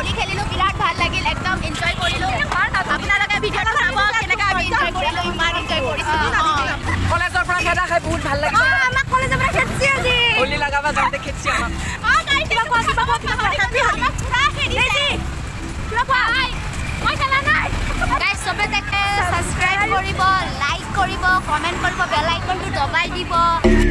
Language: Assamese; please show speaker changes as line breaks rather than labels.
হোলী খেলিলোঁ বিৰাট ভাল লাগিল একদম এনজয় কৰিলোঁ আপোনালোকে ভিডিঅ'টো চাব কেনেকৈ আমি এনজয় কৰিলোঁ ইমান এনজয় কৰিছোঁ
কলেজৰ পৰা খেদা খাই বহুত ভাল লাগিছে
আমাক কলেজৰ পৰা খেদছি আজি
হোলী লগাব যাওঁতে খেদছি আমাক
চবে তাকে ছাবস্ক্ৰাইব কৰিব লাইক কৰিব কমেণ্ট কৰিব বেল আইকনটো দবাই দিব